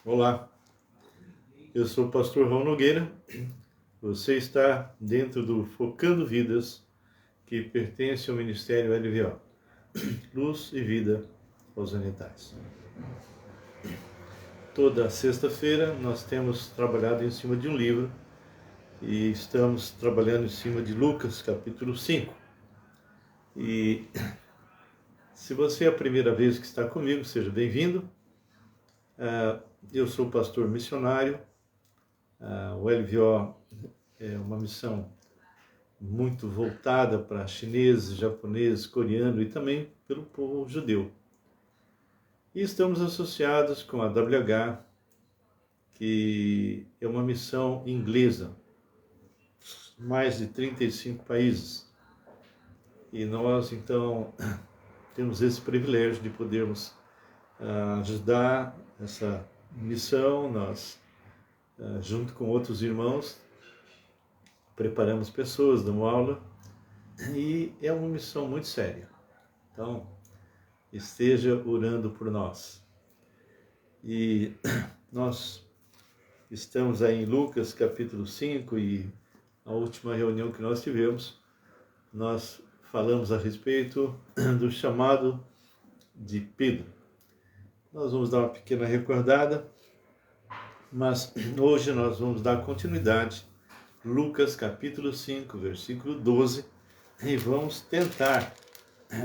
Olá, eu sou o pastor Raul Nogueira. Você está dentro do Focando Vidas, que pertence ao Ministério LVO, Luz e Vida aos Orientais. Toda sexta-feira nós temos trabalhado em cima de um livro e estamos trabalhando em cima de Lucas, capítulo 5. E se você é a primeira vez que está comigo, seja bem-vindo. Eu sou pastor missionário. O LVO é uma missão muito voltada para chineses, japoneses, coreanos e também pelo povo judeu. E estamos associados com a WH, que é uma missão inglesa, mais de 35 países. E nós, então, temos esse privilégio de podermos ajudar essa missão. Nós, junto com outros irmãos, preparamos pessoas, damos aula, e é uma missão muito séria. Então, esteja orando por nós. E nós estamos aí em Lucas capítulo 5 e a última reunião que nós tivemos, nós falamos a respeito do chamado de Pedro. Nós vamos dar uma pequena recordada, mas hoje nós vamos dar continuidade, Lucas capítulo 5, versículo 12, e vamos tentar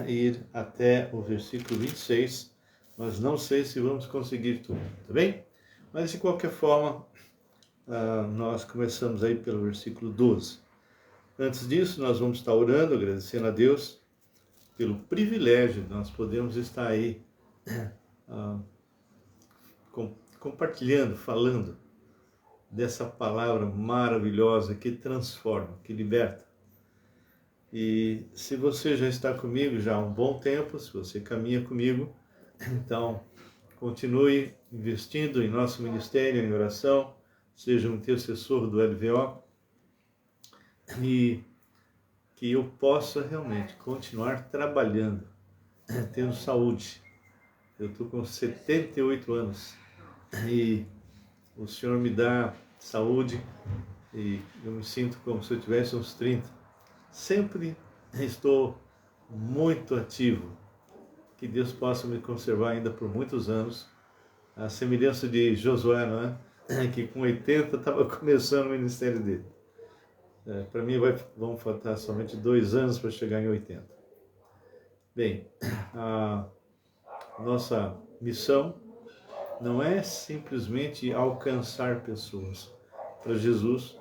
ir até o versículo 26, mas não sei se vamos conseguir tudo, tá bem? Mas de qualquer forma, nós começamos aí pelo versículo 12. Antes disso, nós vamos estar orando, agradecendo a Deus pelo privilégio de nós podermos estar aí compartilhando, falando dessa palavra maravilhosa que transforma, que liberta. E se você já está comigo já há um bom tempo, se você caminha comigo, então continue investindo em nosso ministério, em oração, seja um intercessor do LVO, e que eu possa realmente continuar trabalhando, tendo saúde. Eu estou com 78 anos e o Senhor me dá saúde e eu me sinto como se eu tivesse uns 30. Sempre estou muito ativo. Que Deus possa me conservar ainda por muitos anos. A semelhança de Josué, não é? Que com 80 estava começando o ministério dele. Para mim vão faltar somente 2 anos para chegar em 80. Bem, a nossa missão não é simplesmente alcançar pessoas para Jesus,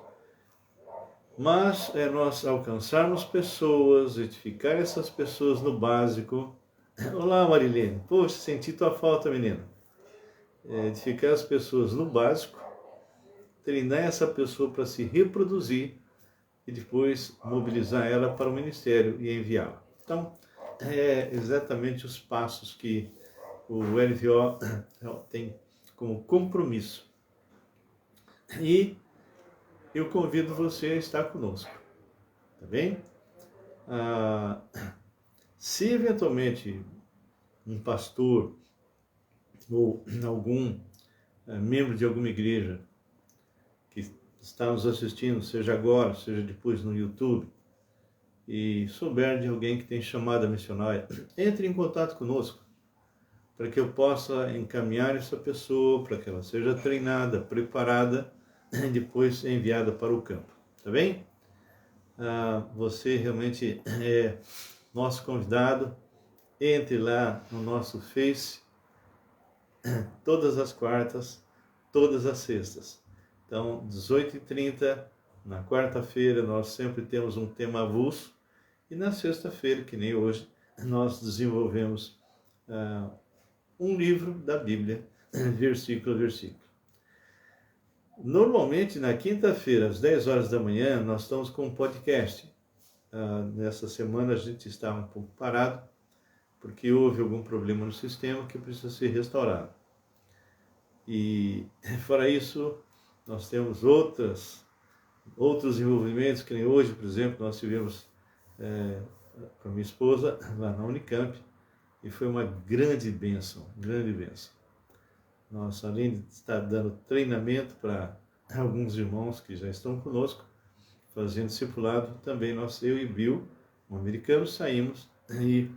mas é nós alcançarmos pessoas, edificar essas pessoas no básico. Olá, Marilene. Poxa, senti tua falta, menina. Edificar as pessoas no básico, treinar essa pessoa para se reproduzir e depois mobilizar ela para o ministério e enviá-la. Então, é exatamente os passos que o LVO tem como compromisso. E eu convido você a estar conosco, tá bem? Se eventualmente um pastor ou algum membro de alguma igreja que está nos assistindo, seja agora, seja depois no YouTube, e souber de alguém que tem chamada missionária, entre em contato conosco, para que eu possa encaminhar essa pessoa, para que ela seja treinada, preparada e depois enviada para o campo, tá bem? Você realmente é nosso convidado. Entre lá no nosso Face, todas as quartas, todas as sextas. Então, 18h30, na quarta-feira, nós sempre temos um tema avulso, e na sexta-feira, que nem hoje, nós desenvolvemos um livro da Bíblia, versículo a versículo. Normalmente, na quinta-feira, às 10 horas da manhã, nós estamos com um podcast. Nessa semana a gente está um pouco parado, porque houve algum problema no sistema que precisa ser restaurado. E, fora isso, nós temos outros envolvimentos, que nem hoje, por exemplo, nós tivemos com a minha esposa lá na Unicamp, e foi uma grande bênção, grande bênção. Nós, além de estar dando treinamento para alguns irmãos que já estão conosco, fazendo discipulado, também eu e Bill, um americano, saímos e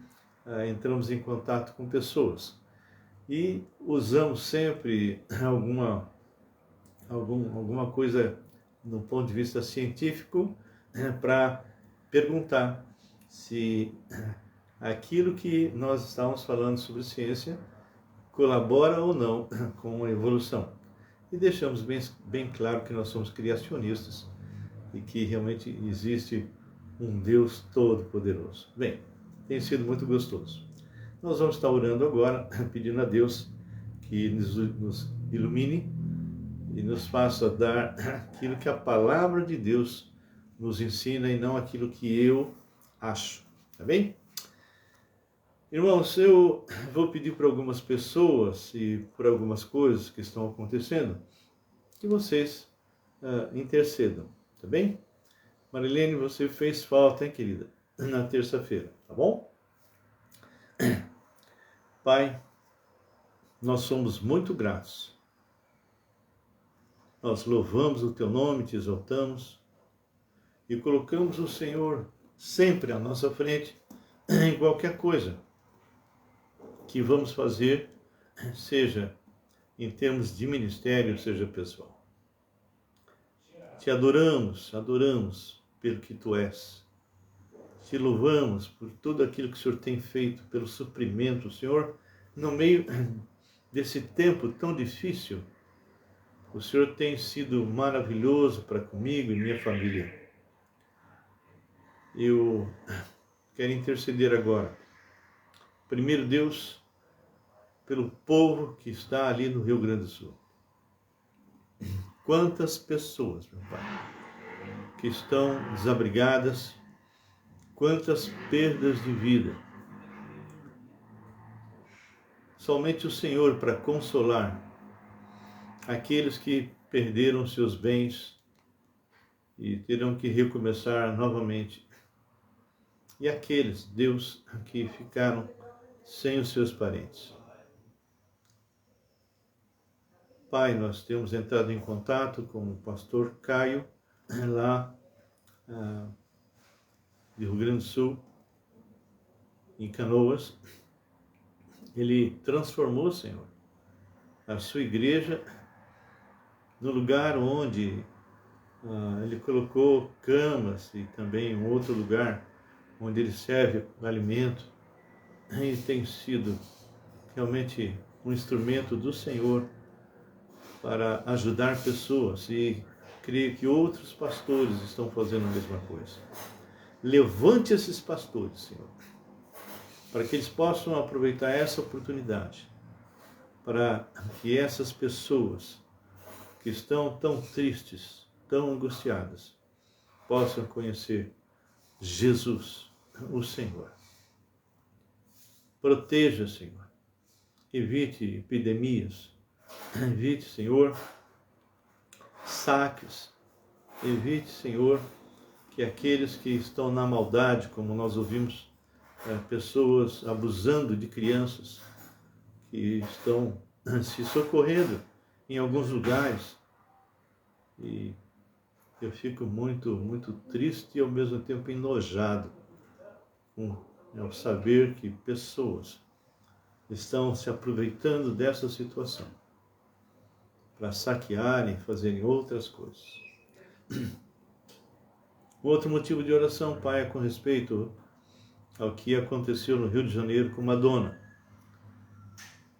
entramos em contato com pessoas. E usamos sempre alguma coisa no ponto de vista científico para perguntar se aquilo que nós estávamos falando sobre ciência colabora ou não com a evolução. E deixamos bem claro que nós somos criacionistas e que realmente existe um Deus todo-poderoso. Bem, tem sido muito gostoso. Nós vamos estar orando agora, pedindo a Deus que nos ilumine e nos faça dar aquilo que a palavra de Deus nos ensina e não aquilo que eu acho. Tá bem? Irmãos, eu vou pedir para algumas pessoas e por algumas coisas que estão acontecendo que vocês intercedam, tá bem? Marilene, você fez falta, hein, querida? Na terça-feira, tá bom? Pai, nós somos muito gratos. Nós louvamos o Teu nome, te exaltamos e colocamos o Senhor sempre à nossa frente em qualquer coisa que vamos fazer, seja em termos de ministério, seja pessoal. Te adoramos pelo que Tu és. Te louvamos por tudo aquilo que o Senhor tem feito, pelo suprimento, Senhor, no meio desse tempo tão difícil. O Senhor tem sido maravilhoso para comigo e minha família. Eu quero interceder agora. Primeiro, Deus, pelo povo que está ali no Rio Grande do Sul. Quantas pessoas, meu Pai, que estão desabrigadas, quantas perdas de vida. Somente o Senhor para consolar aqueles que perderam seus bens e terão que recomeçar novamente. E aqueles, Deus, que ficaram sem os seus parentes. Pai, nós temos entrado em contato com o pastor Caio, lá de Rio Grande do Sul, em Canoas. Ele transformou, Senhor, a sua igreja no lugar onde ele colocou camas e também um outro lugar onde ele serve o alimento. E tem sido realmente um instrumento do Senhor para ajudar pessoas, e creio que outros pastores estão fazendo a mesma coisa. Levante esses pastores, Senhor, para que eles possam aproveitar essa oportunidade, para que essas pessoas que estão tão tristes, tão angustiadas, possam conhecer Jesus, o Senhor. Proteja, Senhor. Evite epidemias. Evite, Senhor, saques. Evite, Senhor, que aqueles que estão na maldade, como nós ouvimos, pessoas abusando de crianças, que estão se socorrendo em alguns lugares. E eu fico muito, muito triste e ao mesmo tempo enojado ao saber que pessoas estão se aproveitando dessa situação para saquearem, fazerem outras coisas. O outro motivo de oração, Pai, é com respeito ao que aconteceu no Rio de Janeiro com uma dona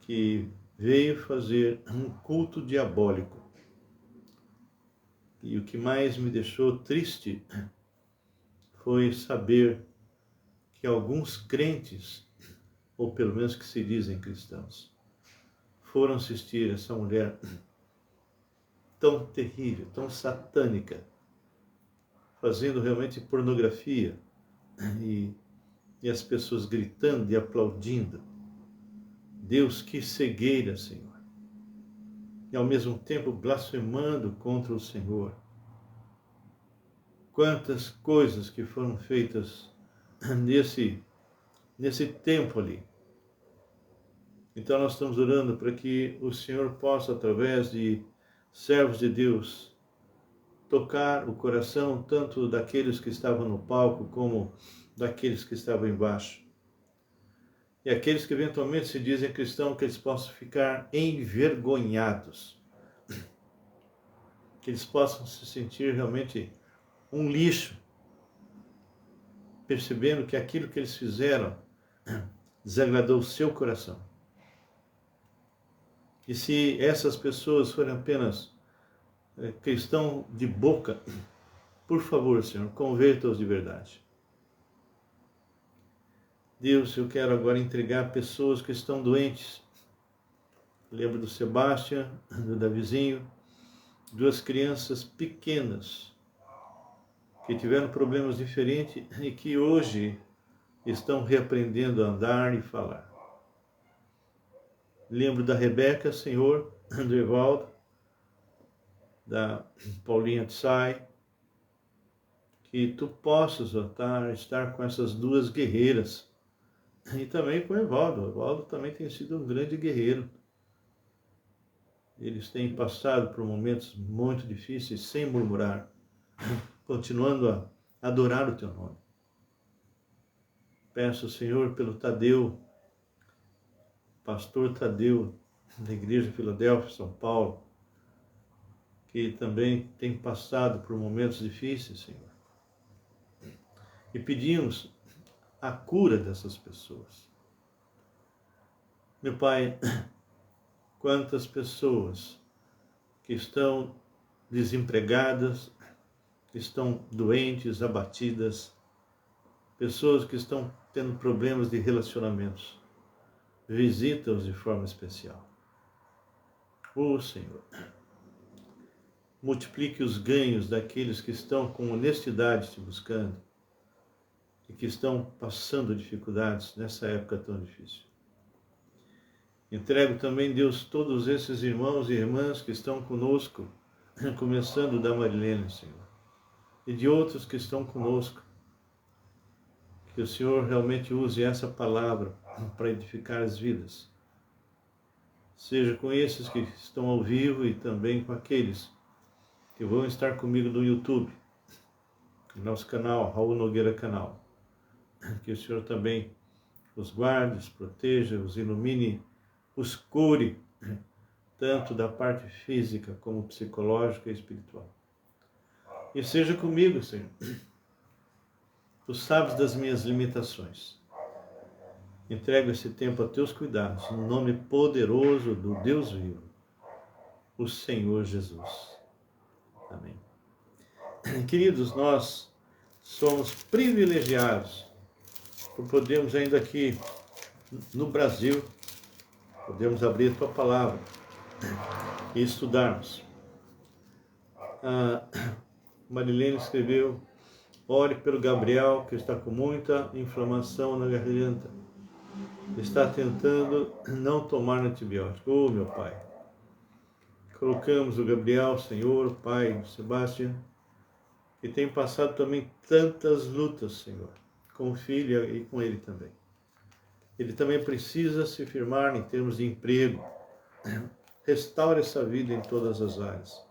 que veio fazer um culto diabólico. E o que mais me deixou triste foi saber que alguns crentes, ou pelo menos que se dizem cristãos, foram assistir essa mulher tão terrível, tão satânica, fazendo realmente pornografia, e as pessoas gritando e aplaudindo. Deus, que cegueira, Senhor. E ao mesmo tempo blasfemando contra o Senhor. Quantas coisas que foram feitas nesse tempo ali. Então nós estamos orando para que o Senhor possa, através de servos de Deus, tocar o coração tanto daqueles que estavam no palco como daqueles que estavam embaixo. E aqueles que eventualmente se dizem cristãos, que eles possam ficar envergonhados, que eles possam se sentir realmente um lixo, percebendo que aquilo que eles fizeram desagradou o seu coração. E se essas pessoas forem apenas cristão de boca, por favor, Senhor, converta-os de verdade. Deus, eu quero agora entregar pessoas que estão doentes. Lembro do Sebastião, do Davizinho, duas crianças pequenas que tiveram problemas diferentes e que hoje estão reaprendendo a andar e falar. Lembro da Rebeca, Senhor, do Evaldo, da Paulinha Tsai, que tu possas estar com essas duas guerreiras. E também com o Evaldo. O Evaldo também tem sido um grande guerreiro. Eles têm passado por momentos muito difíceis sem murmurar, continuando a adorar o teu nome. Peço, Senhor, pelo Tadeu, pastor Tadeu, da Igreja Filadélfia, São Paulo, que também tem passado por momentos difíceis, Senhor. E pedimos a cura dessas pessoas. Meu Pai, quantas pessoas que estão desempregadas, que estão doentes, abatidas, pessoas que estão tendo problemas de relacionamentos, visita-os de forma especial. Senhor, multiplique os ganhos daqueles que estão com honestidade te buscando e que estão passando dificuldades nessa época tão difícil. Entrego também, Deus, todos esses irmãos e irmãs que estão conosco, começando da Marilene, Senhor, e de outros que estão conosco. Que o Senhor realmente use essa palavra para edificar as vidas. Seja com esses que estão ao vivo e também com aqueles que vão estar comigo no YouTube, no nosso canal, Raul Nogueira Canal. Que o Senhor também os guarde, os proteja, os ilumine, os cure, tanto da parte física como psicológica e espiritual. E seja comigo, Senhor. Tu sabes das minhas limitações. Entrego esse tempo a teus cuidados, no nome poderoso do Deus vivo, o Senhor Jesus. Amém. Queridos, nós somos privilegiados por podermos ainda aqui no Brasil, podemos abrir a tua palavra e estudarmos. A Marilene escreveu: ore pelo Gabriel, que está com muita inflamação na garganta. Está tentando não tomar antibiótico. Meu Pai, colocamos o Gabriel, Senhor, Pai do Sebastião, que tem passado também tantas lutas, Senhor, com o filho e com ele também. Ele também precisa se firmar em termos de emprego. Restaure essa vida em todas as áreas.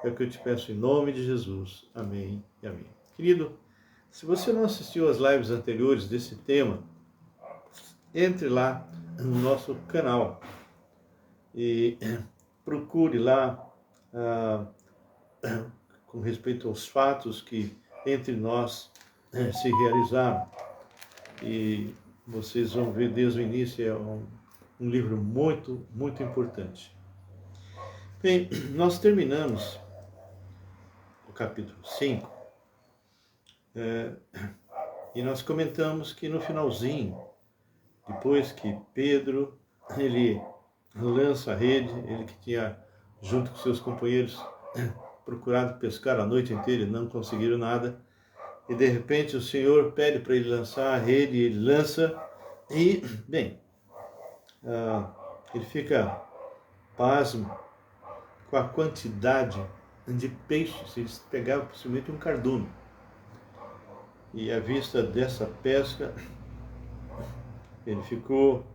É o que eu te peço em nome de Jesus. Amém e amém. Querido, se você não assistiu às lives anteriores desse tema, entre lá no nosso canal e procure lá com respeito aos fatos que entre nós se realizaram. E vocês vão ver desde o início, é um livro muito, muito importante. Bem, nós terminamos o capítulo 5 e nós comentamos que no finalzinho, depois que Pedro, ele lança a rede, ele que tinha, junto com seus companheiros, procurado pescar a noite inteira e não conseguiram nada, e de repente o Senhor pede para ele lançar a rede, e ele lança, e, bem, ele fica pasmo com a quantidade de peixes. Eles pegavam possivelmente um cardume. E à vista dessa pesca, ele ficou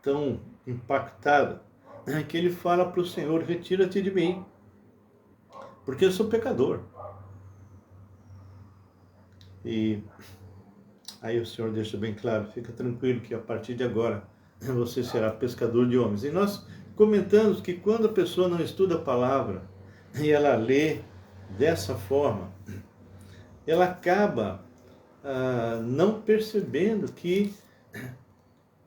tão impactada, que ele fala para o Senhor: retira-te de mim, porque eu sou pecador. E aí o Senhor deixa bem claro: fica tranquilo que a partir de agora você será pescador de homens. E nós comentamos que quando a pessoa não estuda a palavra e ela lê dessa forma, ela acaba não percebendo que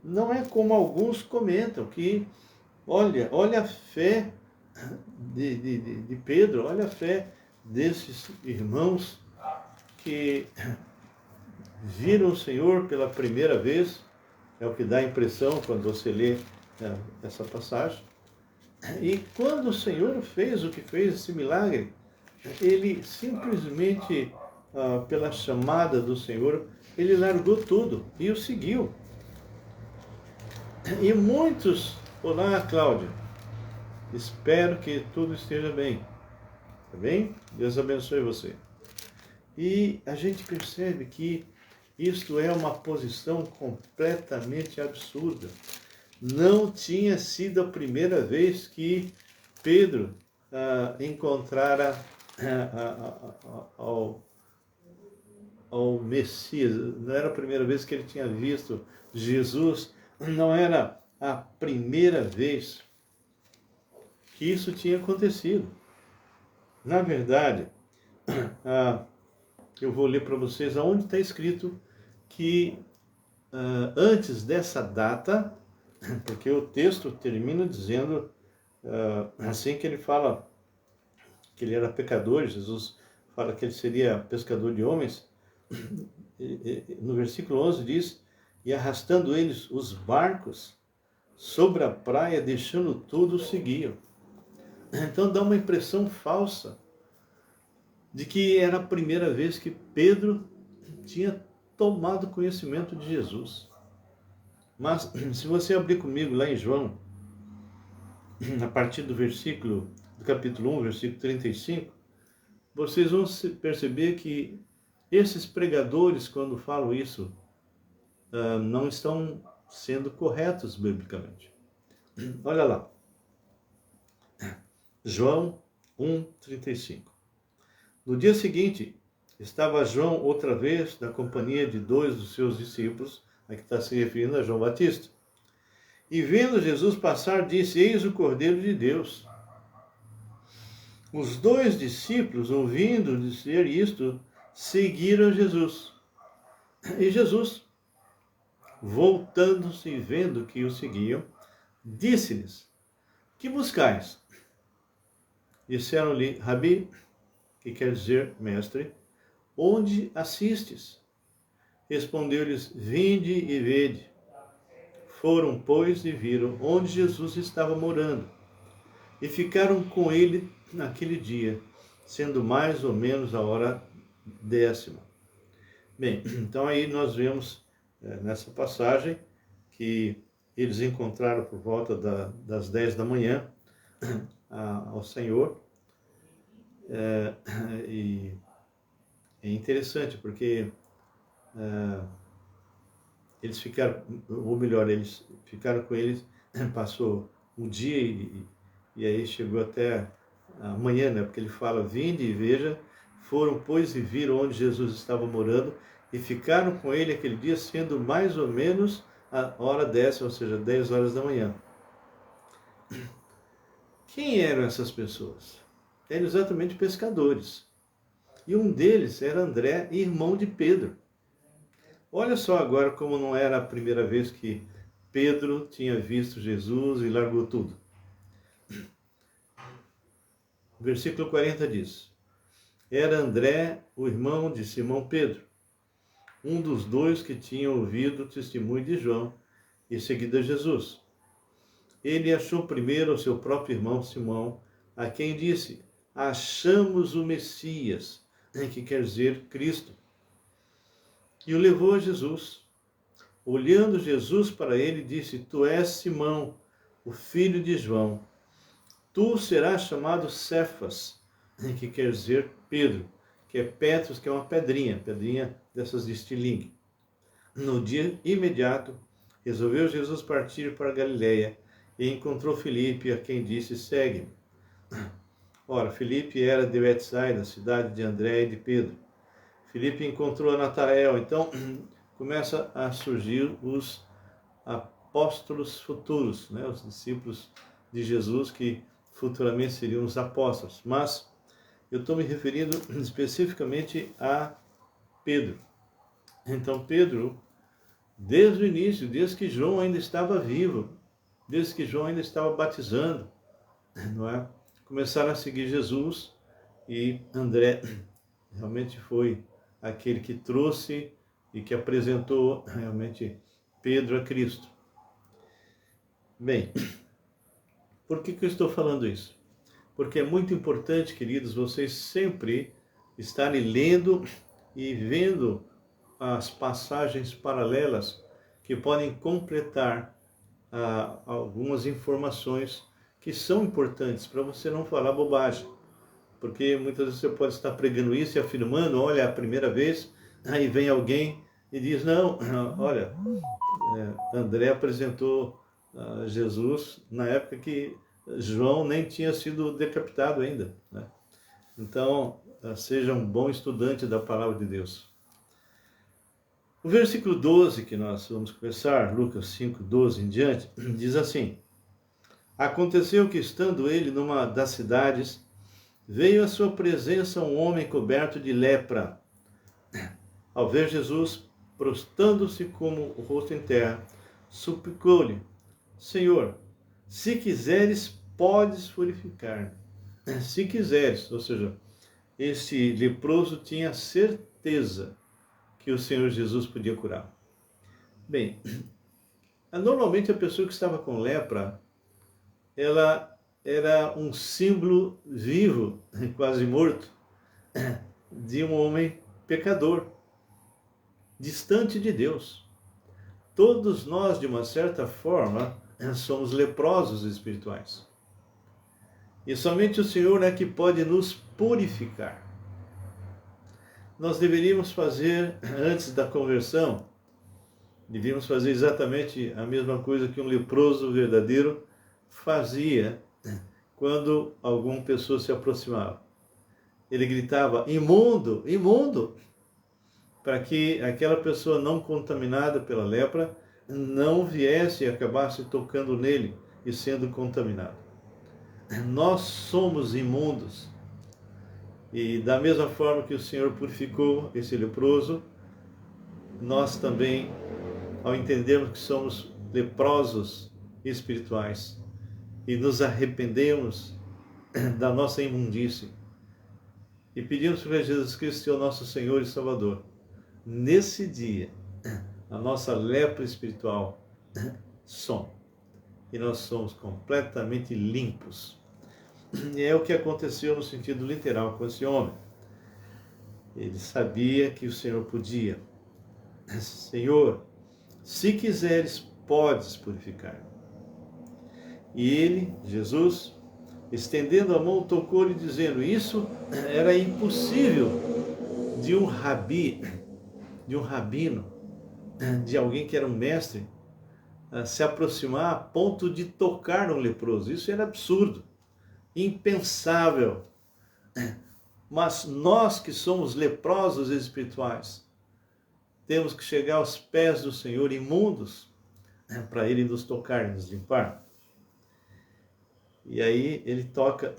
não é como alguns comentam, que olha a fé de Pedro, olha a fé desses irmãos que viram o Senhor pela primeira vez. É o que dá a impressão quando você lê essa passagem. E quando o Senhor fez o que fez, esse milagre, ele simplesmente, pela chamada do Senhor, ele largou tudo e o seguiu. E muitos: olá, Cláudia, espero que tudo esteja bem. Tá bem? Deus abençoe você. E a gente percebe que isto é uma posição completamente absurda. Não tinha sido a primeira vez que Pedro encontrara ao Messias. Não era a primeira vez que ele tinha visto Jesus. Não era a primeira vez que isso tinha acontecido. Na verdade, eu vou ler para vocês aonde está escrito que antes dessa data, porque o texto termina dizendo, assim que ele fala que ele era pecador, Jesus fala que ele seria pescador de homens, no versículo 11 diz: e arrastando eles os barcos sobre a praia, deixando tudo, seguiam. Então dá uma impressão falsa de que era a primeira vez que Pedro tinha tomado conhecimento de Jesus. Mas se você abrir comigo lá em João, a partir do capítulo 1, versículo 35, vocês vão perceber que esses pregadores, quando falam isso, não estão sendo corretos biblicamente. Olha lá. João 1:35. No dia seguinte, estava João outra vez na companhia de 2 dos seus discípulos, aqui está se referindo a João Batista. E vendo Jesus passar, disse: eis o Cordeiro de Deus. Os 2 discípulos, ouvindo dizer isto, seguiram Jesus. E Jesus, voltando-se e vendo que o seguiam, disse-lhes: que buscais? Disseram-lhe: Rabi, que quer dizer mestre, onde assistes? Respondeu-lhes: vinde e vede. Foram, pois, e viram onde Jesus estava morando, e ficaram com ele naquele dia, sendo mais ou menos a hora 10ª. Bem, então aí nós vemos nessa passagem que eles encontraram por volta das 10 da manhã ao Senhor. E é interessante porque eles ficaram, ou melhor, eles ficaram com eles, passou um dia e aí chegou até amanhã, né? Porque ele fala: vinde e veja. Foram, pois, e viram onde Jesus estava morando, e ficaram com ele aquele dia, sendo mais ou menos a hora 10ª, ou seja, 10 horas da manhã. Quem eram essas pessoas? Eram exatamente pescadores. E um deles era André, irmão de Pedro. Olha só agora como não era a primeira vez que Pedro tinha visto Jesus e largou tudo. Versículo 40 diz: era André, o irmão de Simão Pedro, um dos 2 que tinham ouvido o testemunho de João e seguido a Jesus. Ele achou primeiro o seu próprio irmão Simão, a quem disse: achamos o Messias, que quer dizer Cristo. E o levou a Jesus. Olhando Jesus para ele, disse: tu és Simão, o filho de João. Tu serás chamado Cefas, que quer dizer Pedro, que é Petros, que é uma pedrinha dessas de estilingue. No dia imediato, Resolveu Jesus partir para Galiléia e encontrou Filipe, a quem disse: segue-me. Ora, Filipe era de Betsaida, cidade de André e de Pedro. Filipe encontrou Natanael, então começa a surgir os apóstolos futuros, né? Os discípulos de Jesus que futuramente seriam os apóstolos. Mas eu estou me referindo especificamente a Pedro. Então Pedro, desde o início, desde que João ainda estava vivo, desde que João ainda estava batizando, não é? Começaram a seguir Jesus, e André realmente foi aquele que trouxe e que apresentou realmente Pedro a Cristo. Bem, por que eu estou falando isso? Porque é muito importante, queridos, vocês sempre estarem lendo e vendo as passagens paralelas que podem completar algumas informações que são importantes para você não falar bobagem. Porque muitas vezes você pode estar pregando isso e afirmando: olha, é a primeira vez, aí vem alguém e diz: não, olha, André apresentou Jesus na época que João nem tinha sido decapitado ainda, né? Então, seja um bom estudante da palavra de Deus. O versículo 12 que nós vamos começar, Lucas 5, 12 em diante, diz assim: aconteceu que, estando ele numa das cidades, veio à sua presença um homem coberto de lepra. Ao ver Jesus, prostrando-se como o rosto em terra, suplicou-lhe: Senhor, se quiseres, podes purificar-me. Se quiseres, ou seja, esse leproso tinha certeza que o Senhor Jesus podia curar. Bem, normalmente a pessoa que estava com lepra, ela era um símbolo vivo, quase morto, de um homem pecador, distante de Deus. Todos nós, de uma certa forma, somos leprosos espirituais. E somente o Senhor é que pode nos purificar. Nós deveríamos fazer, antes da conversão, deveríamos fazer exatamente a mesma coisa que um leproso verdadeiro fazia quando alguma pessoa se aproximava. Ele gritava: imundo, imundo, para que aquela pessoa não contaminada pela lepra não viesse e acabasse tocando nele e sendo contaminado. Nós somos imundos. E da mesma forma que o Senhor purificou esse leproso, nós também, ao entendermos que somos leprosos espirituais e nos arrependemos da nossa imundície e pedimos para Jesus Cristo ser o nosso Senhor e Salvador, nesse dia a nossa lepra espiritual some e nós somos completamente limpos. E é o que aconteceu no sentido literal com esse homem. Ele sabia que o Senhor podia. Senhor, se quiseres, podes purificar. E ele, Jesus, estendendo a mão, tocou-lhe, dizendo: isso era impossível de um rabi, de um rabino, de alguém que era um mestre, se aproximar a ponto de tocar um leproso. Isso era absurdo, impensável. Mas nós que somos leprosos espirituais, temos que chegar aos pés do Senhor imundos, para Ele nos tocar e nos limpar. E aí Ele toca,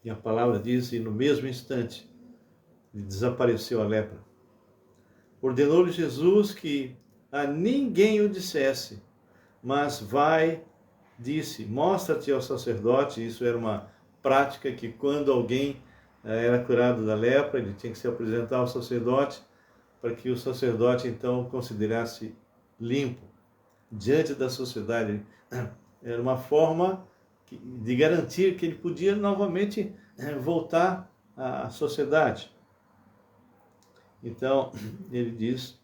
e a palavra diz, e no mesmo instante desapareceu a lepra. Ordenou-lhe Jesus que a ninguém o dissesse, mas vai, disse, mostra-te ao sacerdote. Isso era uma prática que quando alguém era curado da lepra, ele tinha que se apresentar ao sacerdote, para que o sacerdote então o considerasse limpo diante da sociedade. Era uma forma de garantir que ele podia novamente voltar à sociedade. Então, ele diz: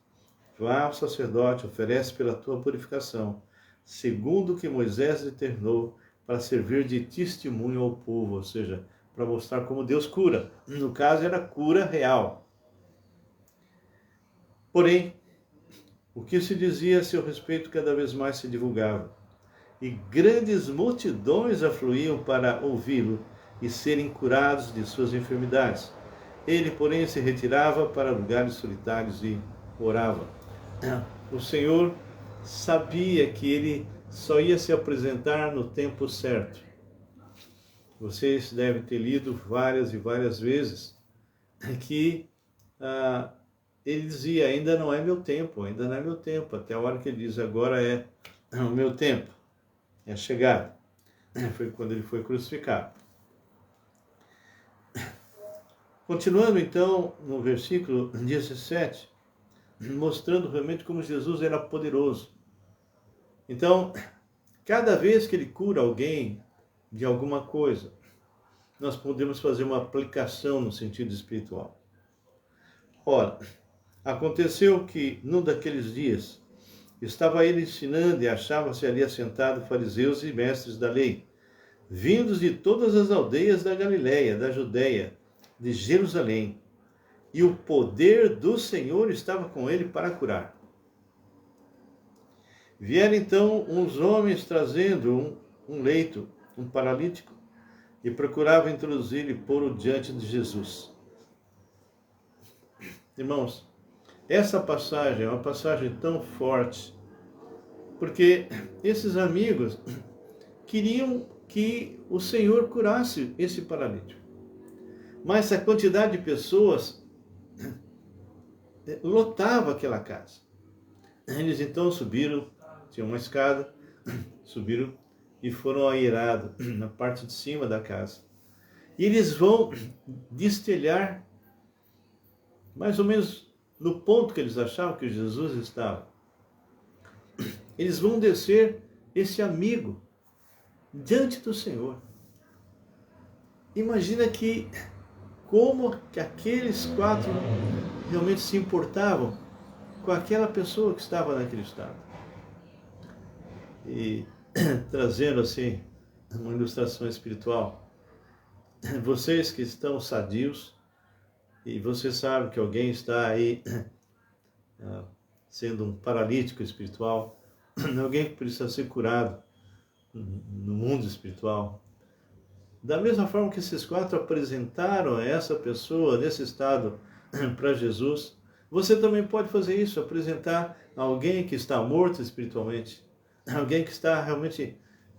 vá ao sacerdote, oferece pela tua purificação, segundo o que Moisés determinou, para servir de testemunho ao povo, ou seja, para mostrar como Deus cura. No caso, era cura real. Porém, O que se dizia a seu respeito cada vez mais se divulgava, e grandes multidões afluíam para ouvi-lo e serem curados de suas enfermidades. Ele, porém, se retirava para lugares solitários e orava. O Senhor sabia que ele só ia se apresentar no tempo certo. Vocês devem ter lido várias e várias vezes que ele dizia, ainda não é meu tempo, ainda não é meu tempo, até a hora que ele diz, agora é o meu tempo, é a chegada. Foi quando ele foi crucificado. Continuando então no versículo 17, mostrando realmente como Jesus era poderoso. Então, cada vez que ele cura alguém de alguma coisa, nós podemos fazer uma aplicação no sentido espiritual. Ora, aconteceu que, num daqueles dias, estava ele ensinando e achava-se ali assentado fariseus e mestres da lei, vindos de todas as aldeias da Galiléia, da Judéia, de Jerusalém, e o poder do Senhor estava com ele para curar. Vieram então uns homens trazendo um leito, um paralítico, e procuravam introduzir e pô-lo diante de Jesus. Irmãos, essa passagem é uma passagem tão forte, porque esses amigos queriam que o Senhor curasse esse paralítico. Mas a quantidade de pessoas lotava aquela casa. Eles então subiram, tinha uma escada, subiram e foram airados na parte de cima da casa. E eles vão destelhar mais ou menos no ponto que eles achavam que Jesus estava. Eles vão descer esse amigo diante do Senhor. Imagina que como que aqueles 4 realmente se importavam com aquela pessoa que estava naquele estado. E trazendo assim uma ilustração espiritual, vocês que estão sadios e você sabe que alguém está aí sendo um paralítico espiritual, alguém que precisa ser curado no mundo espiritual, da mesma forma que esses 4 apresentaram essa pessoa nesse estado para Jesus, você também pode fazer isso, apresentar alguém que está morto espiritualmente, alguém que está realmente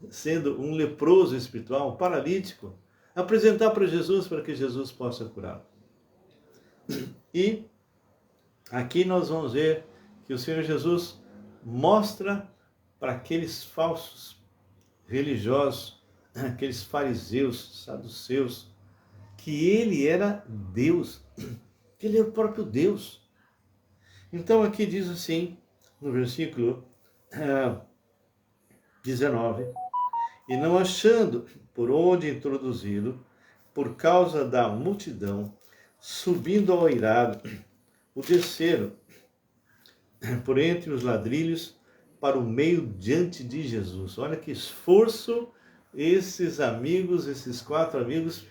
sendo um leproso espiritual, um paralítico, apresentar para Jesus para que Jesus possa curá-lo. E aqui nós vamos ver que o Senhor Jesus mostra para aqueles falsos religiosos, aqueles fariseus, saduceus, que ele era Deus, que ele é o próprio Deus. Então aqui diz assim, no versículo 19, e não achando por onde introduzi-lo, por causa da multidão, subindo ao eirado, o desceram por entre os ladrilhos para o meio diante de Jesus. Olha que esforço esses amigos, esses 4 amigos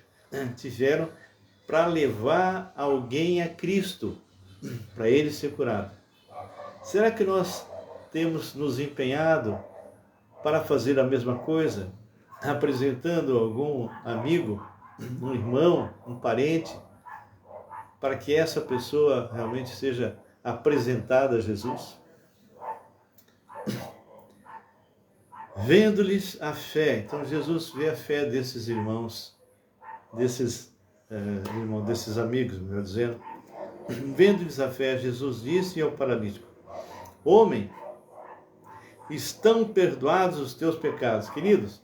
tiveram para levar alguém a Cristo, para ele ser curado. Será que nós temos nos empenhado para fazer a mesma coisa, apresentando algum amigo, um irmão, um parente, para que essa pessoa realmente seja apresentada a Jesus? Vendo-lhes a fé, então Jesus vê a fé desses irmãos, desses amigos, melhor dizendo. Vendo-lhes a fé, Jesus disse ao paralítico: homem, estão perdoados os teus pecados. Queridos,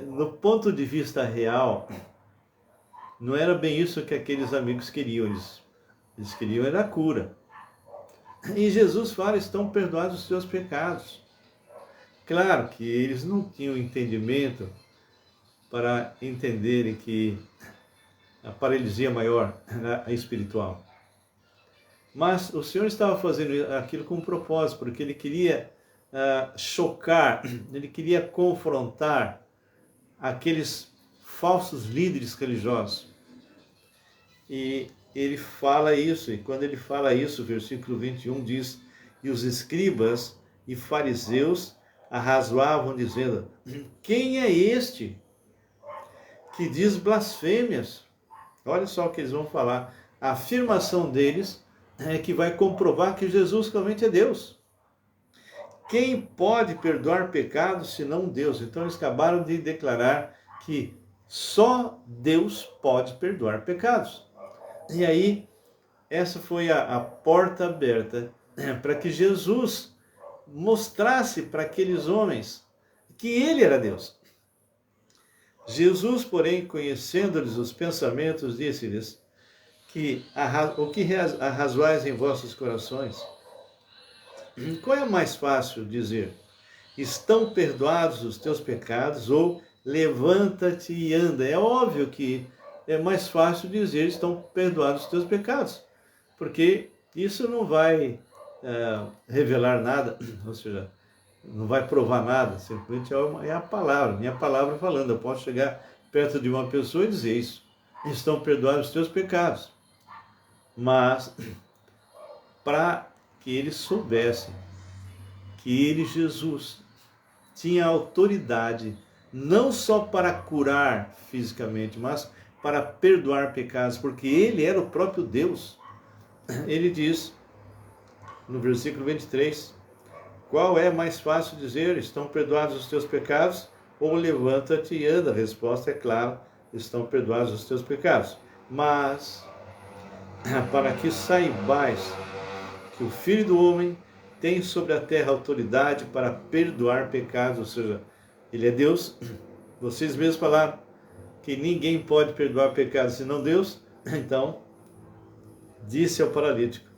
no ponto de vista real, não era bem isso que aqueles amigos queriam. Eles queriam era a cura. E Jesus fala: estão perdoados os teus pecados. Claro que eles não tinham entendimento para entenderem que a paralisia maior era espiritual. Mas o Senhor estava fazendo aquilo com um propósito, porque ele queria chocar, ele queria confrontar aqueles falsos líderes religiosos. E ele fala isso, e quando ele fala isso, o versículo 21 diz: e os escribas e fariseus arrazoavam, dizendo: quem é este que diz blasfêmias? Olha só o que eles vão falar. A afirmação deles é que vai comprovar que Jesus realmente é Deus. Quem pode perdoar pecados senão Deus? Então eles acabaram de declarar que só Deus pode perdoar pecados. E aí, essa foi a porta aberta para que Jesus mostrasse para aqueles homens que ele era Deus. Jesus, porém, conhecendo-lhes os pensamentos, disse-lhes que o que arrazoais em vossos corações? Qual é mais fácil dizer? Estão perdoados os teus pecados, ou levanta-te e anda? É óbvio que é mais fácil dizer: estão perdoados os teus pecados, porque isso não vai revelar nada, ou seja, não vai provar nada, simplesmente é a palavra, minha palavra falando. Eu posso chegar perto de uma pessoa e dizer isso: estão perdoados os teus pecados. Mas para que eles soubessem que ele, Jesus, tinha autoridade não só para curar fisicamente, mas para perdoar pecados, porque ele era o próprio Deus. Ele diz no versículo 23, qual é mais fácil dizer: estão perdoados os teus pecados, ou levanta-te e anda? A resposta é clara: estão perdoados os teus pecados. Mas para que saibais que o Filho do Homem tem sobre a terra autoridade para perdoar pecados, ou seja, ele é Deus. Vocês mesmos falaram que ninguém pode perdoar pecados senão Deus. Então, disse ao paralítico: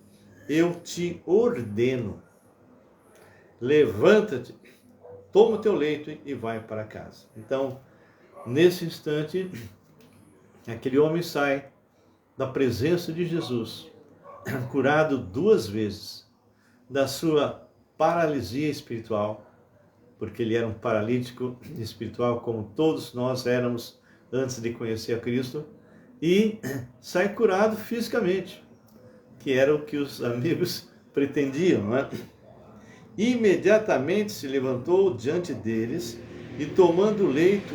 eu te ordeno, levanta-te, toma o teu leito e vai para casa. Então, nesse instante, aquele homem sai da presença de Jesus, curado 2 vezes da sua paralisia espiritual, porque ele era um paralítico espiritual, como todos nós éramos antes de conhecer a Cristo, e sai curado fisicamente, que era o que os amigos pretendiam, não é? Imediatamente se levantou diante deles e, tomando o leito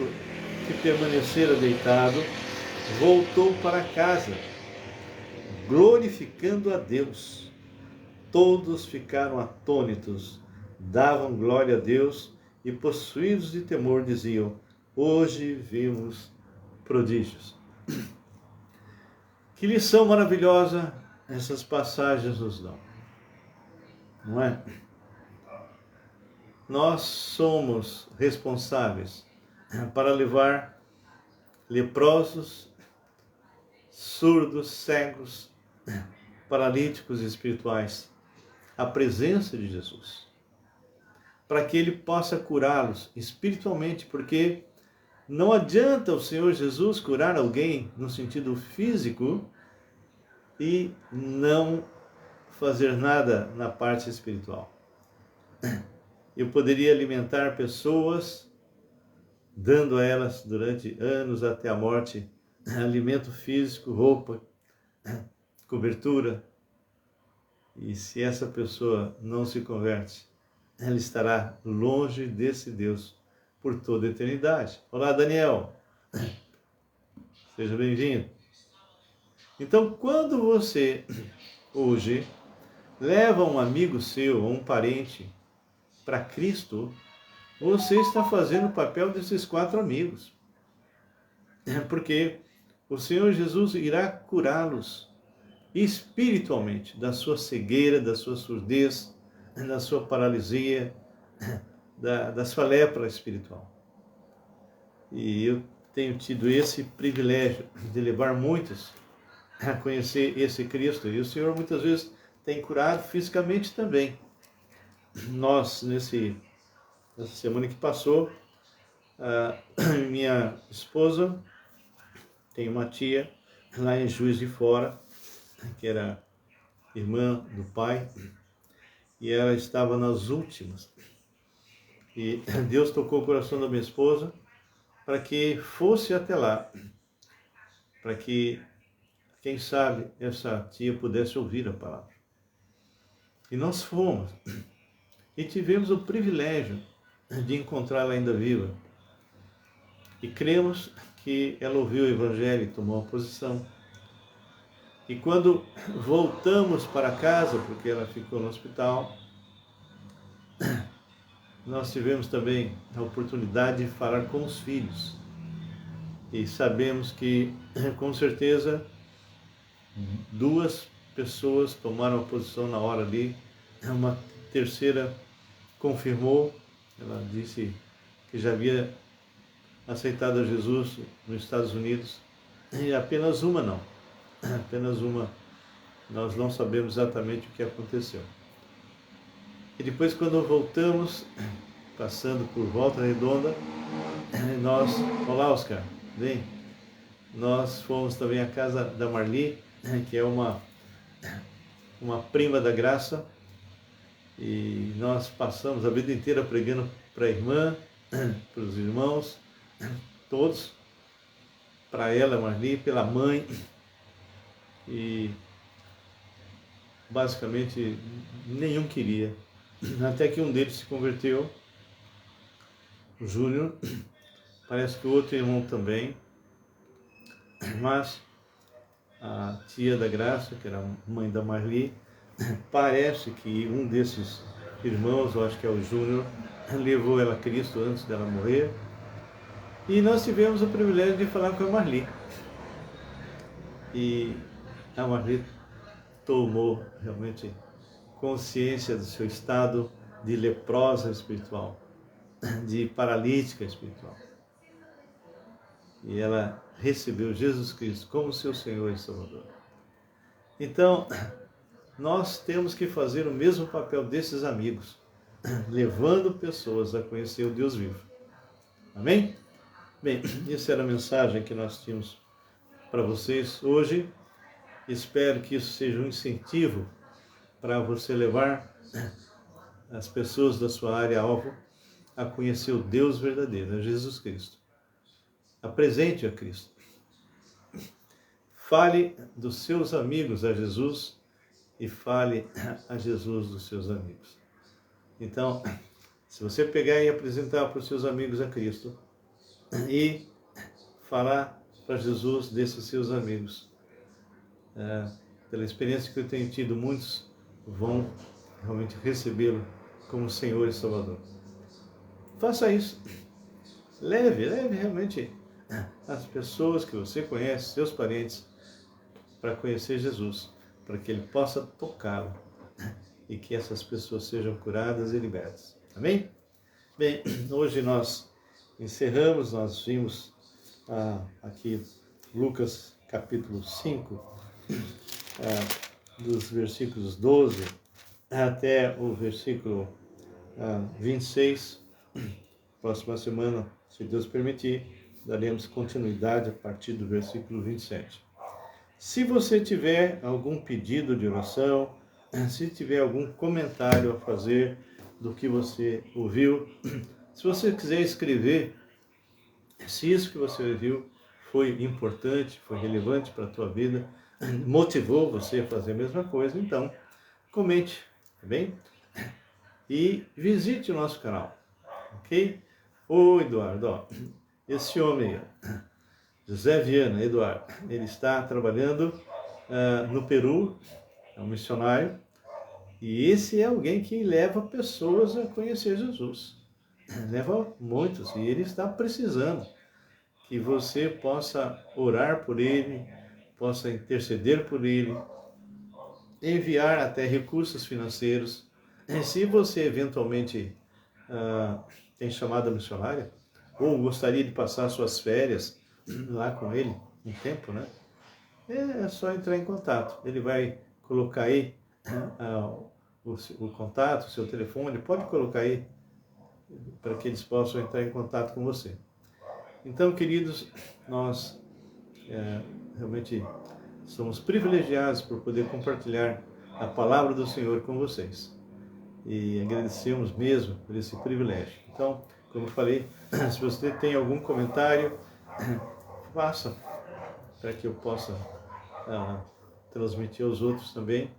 que permanecera deitado, voltou para casa, glorificando a Deus. Todos ficaram atônitos, davam glória a Deus e, possuídos de temor, diziam: hoje vimos prodígios. Que lição maravilhosa essas passagens nos dão, não é? Nós somos responsáveis para levar leprosos, surdos, cegos, paralíticos espirituais à presença de Jesus, para que ele possa curá-los espiritualmente, porque não adianta o Senhor Jesus curar alguém no sentido físico e não fazer nada na parte espiritual. Eu poderia alimentar pessoas, dando a elas durante anos até a morte alimento físico, roupa, cobertura, e se essa pessoa não se converte, ela estará longe desse Deus por toda a eternidade. Olá, Daniel, seja bem-vindo. Então, quando você hoje leva um amigo seu ou um parente para Cristo, você está fazendo o papel desses 4 amigos, porque o Senhor Jesus irá curá-los espiritualmente da sua cegueira, da sua surdez, da sua paralisia, da sua lepra espiritual. E eu tenho tido esse privilégio de levar muitos a conhecer esse Cristo, e o Senhor muitas vezes tem curado fisicamente também. Nós, nessa semana que passou, minha esposa tem uma tia lá em Juiz de Fora, que era irmã do pai, e ela estava nas últimas. E Deus tocou o coração da minha esposa para que fosse até lá, para que quem sabe essa tia pudesse ouvir a palavra. E nós fomos e tivemos o privilégio de encontrá-la ainda viva. E cremos que ela ouviu o Evangelho e tomou uma posição. E quando voltamos para casa, porque ela ficou no hospital, nós tivemos também a oportunidade de falar com os filhos. E sabemos que, com certeza, 2 pessoas tomaram a posição na hora ali, uma terceira confirmou, ela disse que já havia aceitado a Jesus nos Estados Unidos, e apenas uma não, apenas uma, nós não sabemos exatamente o que aconteceu. E depois, quando voltamos, passando por Volta Redonda, nós, olá Oscar, vem, nós fomos também à casa da Marli, que é uma prima da Graça, e nós passamos a vida inteira pregando para a irmã, para os irmãos, todos, para ela, Marli, pela mãe, e basicamente nenhum queria, até que um deles se converteu, o Júnior, parece que o outro irmão também, mas a tia da Graça, que era a mãe da Marli, parece que um desses irmãos, eu acho que é o Júnior, levou ela a Cristo antes dela morrer. E nós tivemos o privilégio de falar com a Marli. E a Marli tomou realmente consciência do seu estado de leprosa espiritual, de paralítica espiritual. E ela recebeu Jesus Cristo como seu Senhor e Salvador. Então, nós temos que fazer o mesmo papel desses amigos, levando pessoas a conhecer o Deus vivo. Amém? Bem, essa era a mensagem que nós tínhamos para vocês hoje. Espero que isso seja um incentivo para você levar as pessoas da sua área-alvo a conhecer o Deus verdadeiro, a Jesus Cristo. Apresente a Cristo. Fale dos seus amigos a Jesus e fale a Jesus dos seus amigos. Então, se você pegar e apresentar para os seus amigos a Cristo e falar para Jesus desses seus amigos, pela experiência que eu tenho tido, muitos vão realmente recebê-lo como Senhor e Salvador. Faça isso. Leve realmente as pessoas que você conhece, seus parentes, para conhecer Jesus, para que Ele possa tocá-lo e que essas pessoas sejam curadas e libertas. Amém? Bem, hoje nós encerramos, nós vimos aqui Lucas capítulo 5, dos versículos 12 até o versículo 26. Próxima semana, se Deus permitir, daremos continuidade a partir do versículo 27. Se você tiver algum pedido de oração, se tiver algum comentário a fazer do que você ouviu, se você quiser escrever, se isso que você ouviu foi importante, foi relevante para a tua vida, motivou você a fazer a mesma coisa, então comente, tá bem? E visite o nosso canal, ok? Ô Eduardo, ó, esse homem aí, José Viana Eduardo, ele está trabalhando no Peru, é um missionário, e esse é alguém que leva pessoas a conhecer Jesus. Leva muitos, e ele está precisando que você possa orar por ele, possa interceder por ele, enviar até recursos financeiros. E se você eventualmente tem chamada missionária, ou gostaria de passar suas férias lá com ele, um tempo, né? É só entrar em contato. Ele vai colocar aí o contato, o seu telefone, pode colocar aí para que eles possam entrar em contato com você. Então, queridos, nós realmente somos privilegiados por poder compartilhar a palavra do Senhor com vocês. E agradecemos mesmo por esse privilégio. Então, como eu falei, se você tem algum comentário, faça para que eu possa transmitir aos outros também,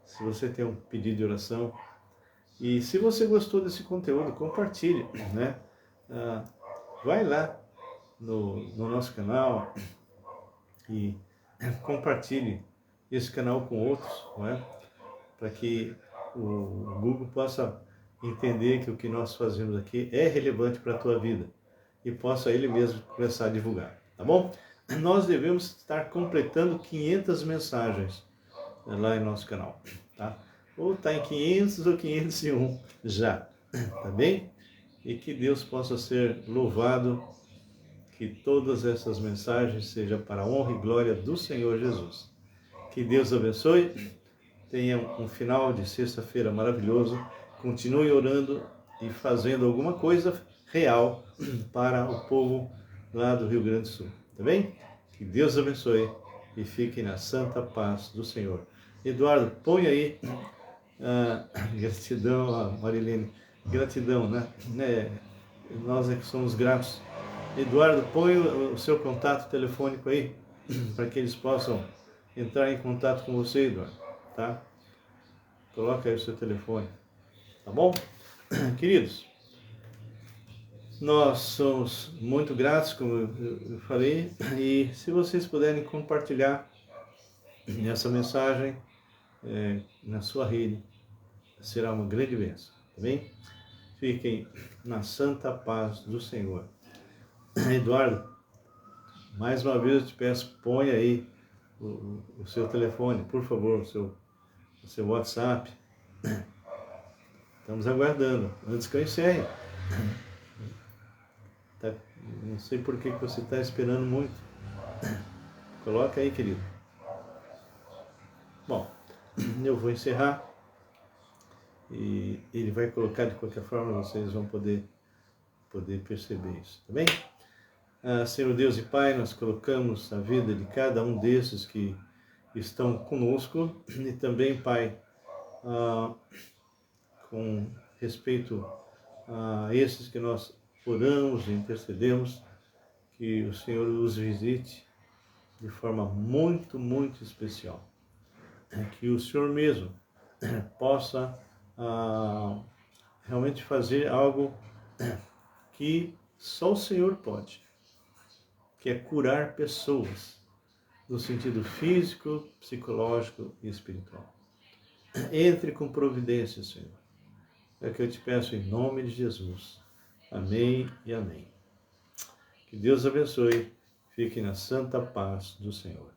se você tem um pedido de oração. E se você gostou desse conteúdo, compartilhe, né? Vai lá no nosso canal e compartilhe esse canal com outros, não é? Para que o Google possa entender que o que nós fazemos aqui é relevante para a tua vida e possa ele mesmo começar a divulgar, tá bom? Nós devemos estar completando 500 mensagens lá em nosso canal, tá? Ou está em 500 ou 501 já, tá bem? E que Deus possa ser louvado, que todas essas mensagens sejam para a honra e glória do Senhor Jesus. Que Deus abençoe, tenha um final de sexta-feira maravilhoso, continue orando e fazendo alguma coisa real para o povo lá do Rio Grande do Sul, tá bem? Que Deus abençoe e fiquem na santa paz do Senhor. Eduardo, põe aí, gratidão, Marilene, gratidão, né? Nós é que somos gratos. Eduardo, põe o seu contato telefônico aí, para que eles possam entrar em contato com você, Eduardo, tá? Coloca aí o seu telefone, tá bom? Queridos, nós somos muito gratos, como eu falei, e se vocês puderem compartilhar essa mensagem na sua rede, será uma grande bênção, tá bem? Fiquem na santa paz do Senhor. Eduardo, mais uma vez eu te peço, põe aí o seu telefone, por favor, o seu WhatsApp. Estamos aguardando, antes que eu encerre. Tá? Não sei por que você está esperando muito. Coloca aí, querido. Bom, eu vou encerrar. E ele vai colocar de qualquer forma, vocês vão poder perceber isso, tá bem? Senhor Deus e Pai, nós colocamos a vida de cada um desses que estão conosco e também, Pai, com respeito a esses que nós oramos e intercedemos, que o Senhor os visite de forma muito, muito especial. Que o Senhor mesmo possa realmente fazer algo que só o Senhor pode, que é curar pessoas no sentido físico, psicológico e espiritual. Entre com providência, Senhor. É o que eu te peço em nome de Jesus. Amém e amém. Que Deus abençoe. Fique na santa paz do Senhor.